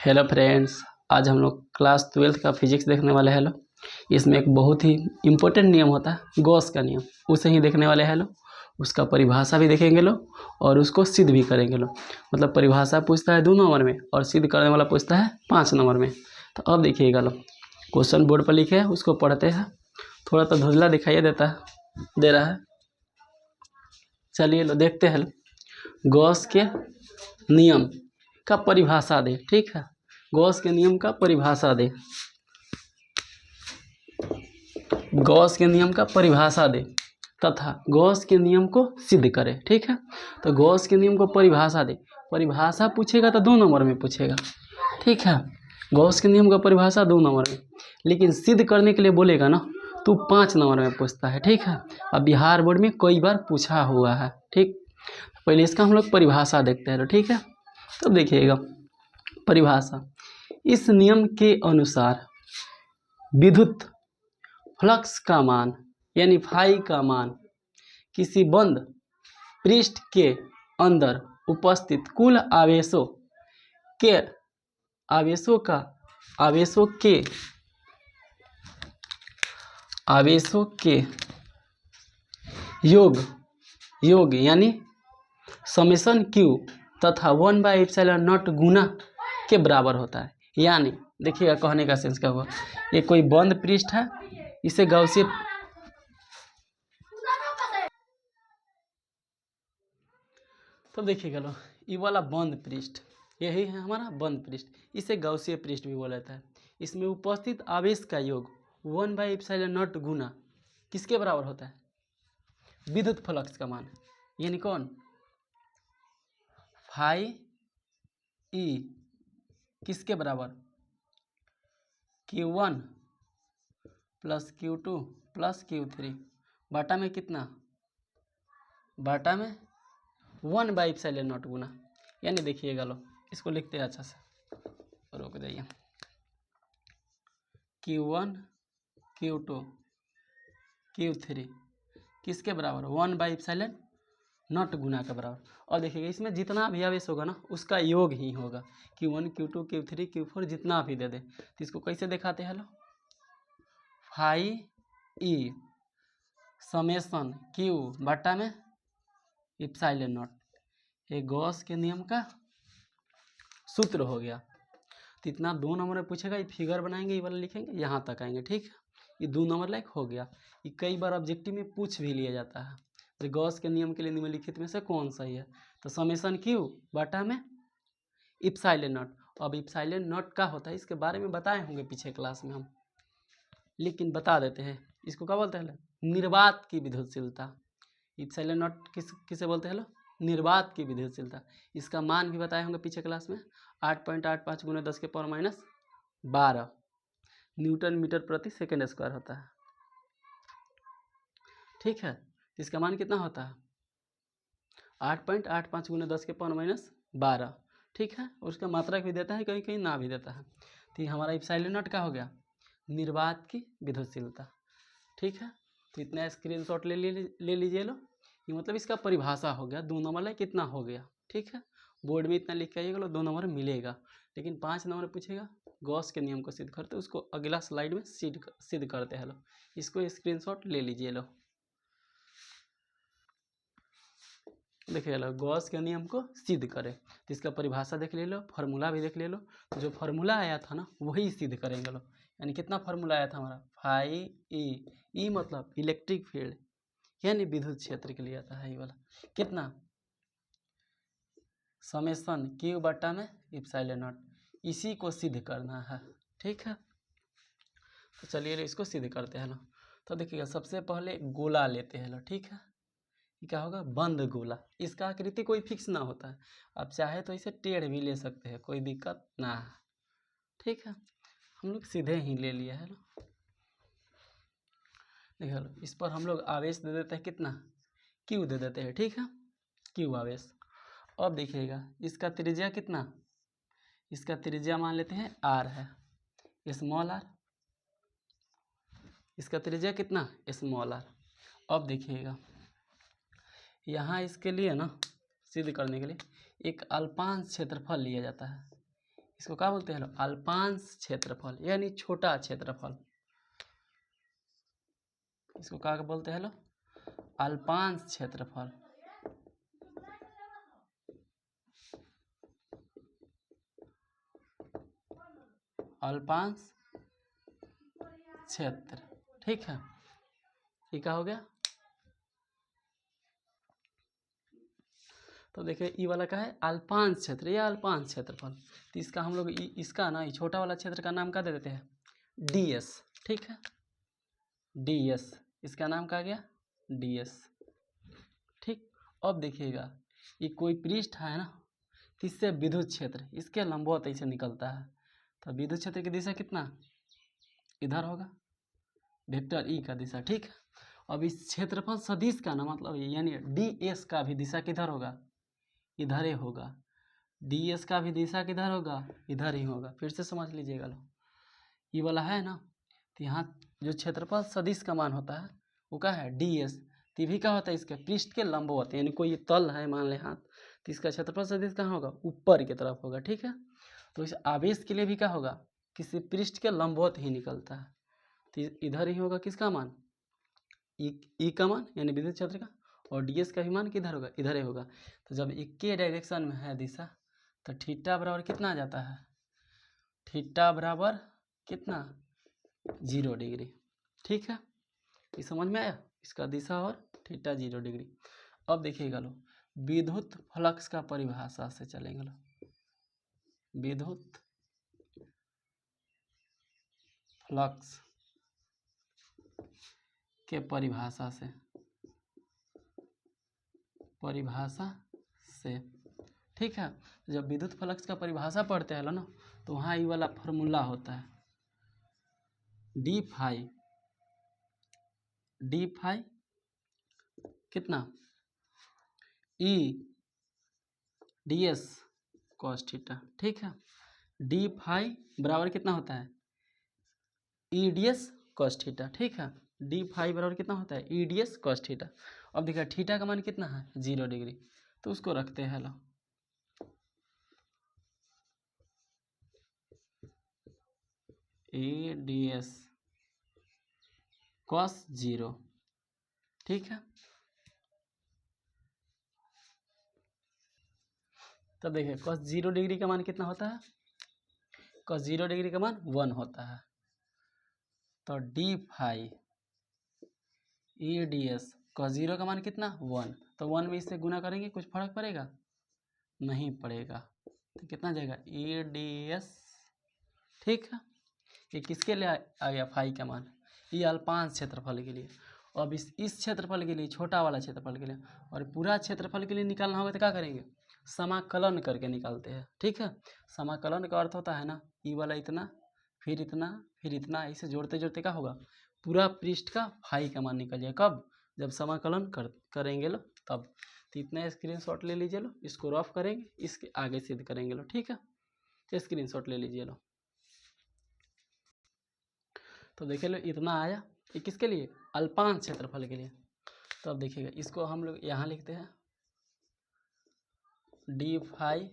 Hello friends, आज हम लोग क्लास 12th का फिजिक्स देखने वाले हैं। इसमें एक बहुत ही इम्पोर्टेंट नियम होता है गॉस का नियम, उसे ही देखने वाले हैं। उसका परिभाषा भी देखेंगे और उसको सिद्ध भी करेंगे। मतलब परिभाषा पूछता है 2 नंबर में और सिद्ध करने वाला पूछता है 5 नंबर में। तो अब देखिएगा क्वेश्चन बोर्ड पर लिखे है, उसको पढ़ते हैं। थोड़ा तो धुंधला दिखाई दे रहा है। चलिए देखते हैं। गॉस के नियम का परिभाषा दे। ठीक है, गॉस के नियम का परिभाषा दे। गॉस के नियम का परिभाषा दे तथा गॉस के नियम को सिद्ध करे। ठीक है, तो गॉस के नियम को परिभाषा दे। परिभाषा पूछेगा तो 2 नंबर में पूछेगा। ठीक है, गॉस के नियम का परिभाषा 2 नंबर में, लेकिन सिद्ध करने के लिए बोलेगा ना तो 5 नंबर में पूछता है। ठीक है, अब बिहार बोर्ड में कई बार पूछा हुआ है। ठीक, पहले इसका हम लोग परिभाषा देखते हैं। ठीक है, तो देखिएगा परिभाषा। इस नियम के अनुसार विद्युत फ्लक्स का मान यानी फाई का मान किसी बंद पृष्ठ के अंदर उपस्थित कुल आवेशों के योग यानी समेशन क्यू तथा 1/ε0 गुना के बराबर होता है। यानी देखिएगा कहने का सेंस क्या हुआ, ये कोई बंद पृष्ठ है, इसे गॉसिय तो देखिएगा ये वाला बंद पृष्ठ, यही है हमारा बंद पृष्ठ, इसे गॉसिय पृष्ठ भी बोला जाता है। इसमें उपस्थित आवेश का योग 1/ε0 गुना किसके बराबर होता है? विद्युत फ्लक्स का मान, यानी कौन? फाई ई किसके बराबर? Q1 plus Q2 plus Q3 बाटा में कितना? बाटा में 1/ε0 गुना। यानी देखिएगा इसको लिखते हैं अच्छा से, रोक जाइए। Q1 Q2 Q3 किसके बराबर? 1/ε0 गुना के बराबर। और देखिएगा इसमें जितना भी आवेश होगा ना उसका योग ही होगा। Q1 Q2 Q3 Q4 जितना भी दे दे, तो इसको कैसे दिखाते हैं? फाई ई समेशन Q बटा में ε0। ये गॉस के नियम का सूत्र हो गया। तो इतना 2 नंबर में पूछेगा, ये फिगर बनाएंगे, ये वाला लिखेंगे, यहाँ तक आएंगे। ठीक है, ये 2 नंबर लायक हो गया। ये कई बार ऑब्जेक्टिव में पूछ भी लिया जाता है, तो गॉस के नियम के लिए निम्नलिखित में से कौन सही है? तो समेशन Q बटा में ε0। अब ε0 का होता है, इसके बारे में बताए होंगे पीछे क्लास में हम, लेकिन बता देते हैं। इसको क्या बोलते हैं? निर्वात की विद्युतशीलता। ε0 किसे बोलते हैं? निर्वात की विद्युतशीलता। इसका मान भी बताए होंगे पीछे क्लास में, 8.85 × 10⁻12 न्यूटन मीटर प्रति सेकेंड स्क्वायर होता है। ठीक है, इसका मान कितना होता है? 8.85 × 10⁻12। ठीक है, उसका मात्रक भी देता है, कहीं कहीं ना भी देता है। तो ये हमारा ε0 का हो गया निर्वात की विद्युतशीलता। ठीक है, तो इतना स्क्रीनशॉट ले लीजिए ये मतलब इसका परिभाषा हो गया। 2 नंबर लाइक कितना हो गया? ठीक है, बोर्ड में इतना लिख के आइएगा, 2 नंबर मिलेगा, लेकिन 5 नंबर पूछेगा। गॉस के नियम को सिद्ध करते, उसको अगला स्लाइड में सिद्ध करते हैं। इसको स्क्रीनशॉट ले लीजिए। देखिए गॉस के नियम को सिद्ध करे, तो इसका परिभाषा देख ले फार्मूला भी देख ले तो जो फार्मूला आया था ना वही सिद्ध करेंगे यानी कितना फार्मूला आया था हमारा? फाई ई मतलब इलेक्ट्रिक फील्ड यानी विद्युत क्षेत्र के लिए आता है ये वाला। कितना? समेशन Q बटा में ε0। इसी को सिद्ध करना है। ठीक है, तो चलिए इसको सिद्ध करते हैं तो देखिएगा सबसे पहले गोला लेते हैं। ठीक है, क्या होगा? बंद गोला। इसका आकृति कोई फिक्स ना होता है, आप चाहे तो इसे टेढ़ भी ले सकते हैं, कोई दिक्कत ना है। ठीक है, हम लोग सीधे ही ले लिया है देखिए इस पर हम लोग आवेश दे देते हैं, कितना? Q दे देते हैं। ठीक है, Q आवेश। अब देखिएगा इसका त्रिज्या कितना? इसका त्रिज्या मान लेते हैं R है, स्मॉल r। इसका त्रिज्या कितना? Small r। अब देखिएगा यहाँ इसके लिए ना सिद्ध करने के लिए एक अल्पांश क्षेत्रफल लिया जाता है। इसको क्या बोलते हैं लो? अल्पांश क्षेत्रफल यानी छोटा क्षेत्रफल। इसको क्या बोलते हैं लो? अल्पांश क्षेत्रफल। अल्पांश क्षेत्र, ठीक है। ये क्या हो गया? तो देखिए ई वाला क्या है? अल्पांश क्षेत्र या अल्पांश क्षेत्रफल। तो इसका हम लोग इसका ना छोटा वाला क्षेत्र का नाम क्या दे देते हैं? ds, ठीक है। ds, इसका नाम क्या गया? ds, ठीक। अब देखिएगा ये कोई पृष्ठ है ना, इससे विद्युत क्षेत्र इसके लंबवत ऐसे निकलता है। तो विद्युत क्षेत्र की दिशा कितना? इधर होगा, वेक्टर ई का दिशा, ठीक है। अब इस क्षेत्रफल सदिश का ना मतलब यानी ds का भी दिशा किधर होगा? इधर ही होगा। ds का भी दिशा किधर होगा? इधर ही होगा। फिर से समझ लीजिएगा लो, ये वाला है ना, तो यहाँ जो क्षेत्रफल सदिश का मान होता है वो क्या है? ds। तो भी क्या होता है? इसके पृष्ठ के लंबवत, यानी कोई तल है मान ले हाथ, तो इसका क्षेत्रफल सदिश कहाँ होगा? ऊपर की तरफ होगा, ठीक है। तो इस आवेश के लिए भी क्या होगा? किसी पृष्ठ के लंबवत ही निकलता है। तो इधर ही होगा किसका मान? ई का मान यानी विद्युत क्षेत्र का, और ds का भी मान किधर होगा? इधर ही होगा। तो जब एक के डायरेक्शन में है दिशा, तो थीटा बराबर कितना आ जाता है? थीटा बराबर कितना? 0 डिग्री, ठीक है। ये समझ में आया? इसका दिशा और थीटा 0 डिग्री। अब देखिएगा लो, विद्युत फ्लक्स का परिभाषा से चलेंगे लो। विद्युत फ्लक्स के परिभाषा से, ठीक है। जब विद्युत फ्लक्स का परिभाषा पढ़ते हैं ना, तो वहाँ ये वाला फॉर्मूला होता है डी फाई कितना? ई ds cos थीटा, ठीक है। डी फाई बराबर कितना होता है? ई ds cos थीटा, ठीक है। डी फाई बराबर कितना होता है? ई ds cos थीटा। अब देखिए थीटा का मान कितना है? 0 डिग्री, तो उसको रखते हैं लो, ई ds cos 0, ठीक है। तब देखिए cos 0 डिग्री का मान कितना होता है? cos 0 डिग्री का मान 1 होता है। तो D phi E ds cos 0 का मान कितना? 1। तो 1 में इससे गुना करेंगे, कुछ फर्क पड़ेगा? नहीं पड़ेगा। तो कितना जाएगा? ई ds, ठीक है। ये किसके लिए आ गया फाई का मान? ये अल्पांश क्षेत्रफल के लिए। अब इस क्षेत्रफल के लिए, छोटा वाला क्षेत्रफल के लिए, और पूरा क्षेत्रफल के लिए निकालना होगा तो क्या करेंगे? समाकलन करके निकालते हैं, ठीक है। समाकलन का अर्थ होता है ना, ई वाला इतना, फिर इतना, फिर इतना, ऐसे जोड़ते जोड़ते क्या होगा? पूरा पृष्ठ का फाई का मान निकल जाएगा। कब? जब समाकलन करेंगे लो तब। तो इतना स्क्रीनशॉट ले लीजिए लो, इसको रफ करेंगे, इसके आगे सिद्ध करेंगे लो, ठीक है। तो स्क्रीनशॉट ले लीजिए लो। तो देखिए लो इतना आया, ये किसके लिए? अल्पांश क्षेत्रफल के लिए। तो अब देखिएगा इसको हम लोग यहाँ लिखते हैं डी फाई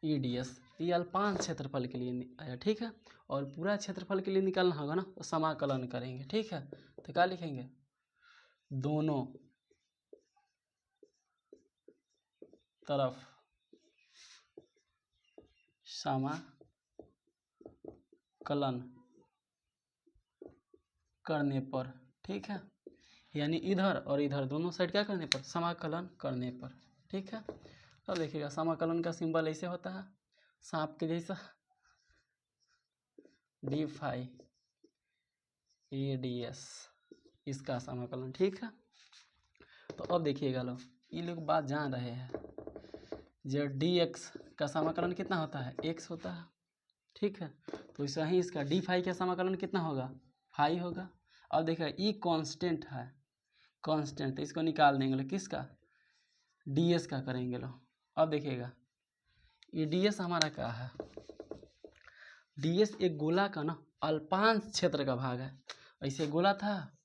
ई ds, ये अल्पांश क्षेत्रफल के लिए आया, ठीक है। और पूरा क्षेत्रफल के लिए निकालना होगा ना, तो समाकलन करेंगे, ठीक है। तो क्या लिखेंगे? दोनों तरफ समाकलन करने पर, ठीक है। यानी इधर और इधर दोनों साइड क्या करने पर? समाकलन करने पर, ठीक है। अब देखिएगा समाकलन का सिंबल ऐसे होता है, सांप के जैसा, डी फाई ए ds, इसका समाकलन, ठीक है। तो अब देखिएगा लो, ये लोग बात जान रहे हैं, जो dx का समाकलन कितना होता है? x होता है, ठीक है। तो ऐसा ही इसका डी फाई का समाकलन कितना होगा? फाई होगा। अब देखिए ई कांस्टेंट है, कांस्टेंट, तो इसको निकाल देंगे लो, किसका? ds का करेंगे लो। अब देखिएगा ये ds हमारा क्या है? ds एक गोला का ना अल्पांश क्षेत्र का भाग है। ऐसे गोला था,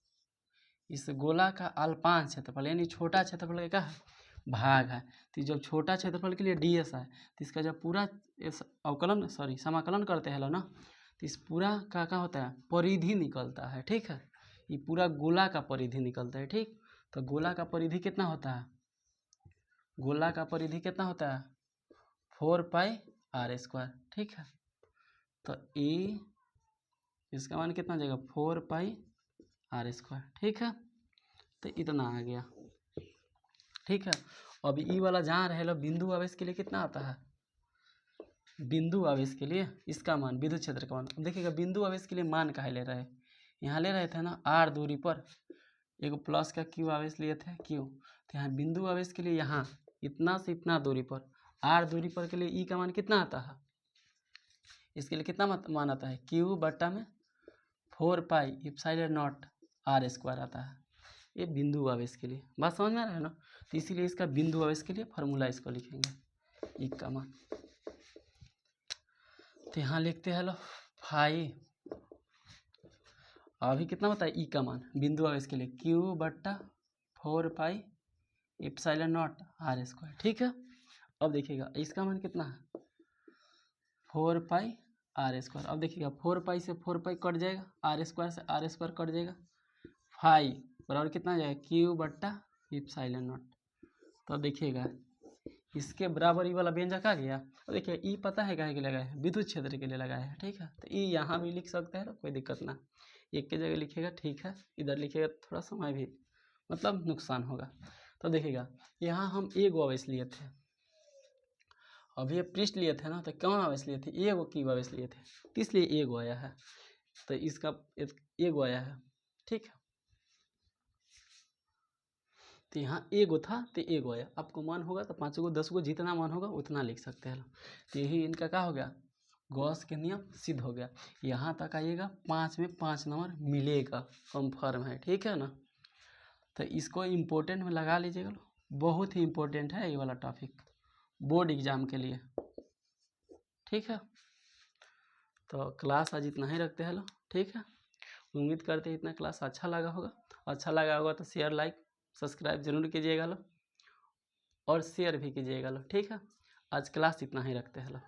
इस गोला का अल्पांश क्षेत्रफल यानी छोटा क्षेत्रफल क्या है? भाग है। तो जब छोटा क्षेत्रफल के लिए ds है तो इसका जब पूरा अवकलन समाकलन करते हैं ना, तो इस पूरा का होता है परिधि निकलता है। ठीक है, ये पूरा गोला का परिधि निकलता है। ठीक, तो गोला का परिधि कितना होता है, गोला का परिधि कितना होता है 4πr²। ठीक है, तो e इसका मान कितना जाएगा 4πr²। ठीक है, तो इतना आ गया। ठीक है, अब ई वाला जहाँ रहे बिंदु आवेश के लिए कितना आता है, बिंदु आवेश के लिए इसका मान विद्युत क्षेत्र का मान। देखिएगा बिंदु आवेश के लिए मान काहे ले रहे, यहाँ ले रहे थे ना r दूरी पर एक प्लस का q आवेश लिए थे q, तो यहाँ बिंदु आवेश के लिए यहाँ इतना से इतना दूरी पर r दूरी पर के लिए ई का मान कितना आता है, इसके लिए कितना मान आता है q बट्टा में 4πε0r² आता है। ये बिंदु आवेश के लिए बात समझ में आ रहा है ना, तो इसीलिए इसका बिंदु आवेश के लिए फार्मूला इसको लिखेंगे ई का मान। तो यहाँ लिखते हैं लो फाई, अभी कितना होता है ई का मान बिंदु आवेश के लिए q बट्टा 4πε0r²। ठीक है, अब देखिएगा इसका मान कितना है 4πr²। अब देखिएगा 4π से 4π कट जाएगा, r² से r² कट जाएगा, फाई बराबर कितना जाएगा q बट्टा ε0। तो अब देखिएगा इसके बराबर ई वाला व्यंजक आ गया। और देखिए ई पता है काहे के लिए लगाया है, विद्युत क्षेत्र के लिए लगाया है। ठीक है, तो ई यहाँ भी लिख सकते हैं, कोई दिक्कत ना, एक के जगह लिखिएगा। ठीक है, इधर लिखिएगा थोड़ा समय भी मतलब नुकसान होगा। तो देखिएगा यहाँ हम एगो आवेश लिए थे, अभी ये पृष्ठ लिए थे ना, तो कौन आवेश लिए थे एगो की आवेश लिए थे, तो इसलिए एगो आया है, तो इसका एगो आया है। ठीक है, तो यहाँ एगो था तो एगो आया, आपको मान होगा तो 5 गो 10 गो जितना मान होगा उतना लिख सकते हैं। तो यही इनका क्या हो गया, गॉस के नियम सिद्ध हो गया। यहाँ तक आइएगा 5 में 5 नंबर मिलेगा, कंफर्म है। ठीक है ना, तो इसको इम्पोर्टेंट में लगा लीजिएगा, बहुत ही इम्पोर्टेंट है ये वाला टॉपिक बोर्ड एग्जाम के लिए। ठीक है, तो क्लास आज इतना ही रखते हैं लो। ठीक है, उम्मीद करते हैं इतना क्लास अच्छा लगा होगा, अच्छा लगा होगा तो शेयर लाइक सब्सक्राइब जरूर कीजिएगा लो, और शेयर भी कीजिएगा लो। ठीक है, आज क्लास इतना ही रखते हैं लो।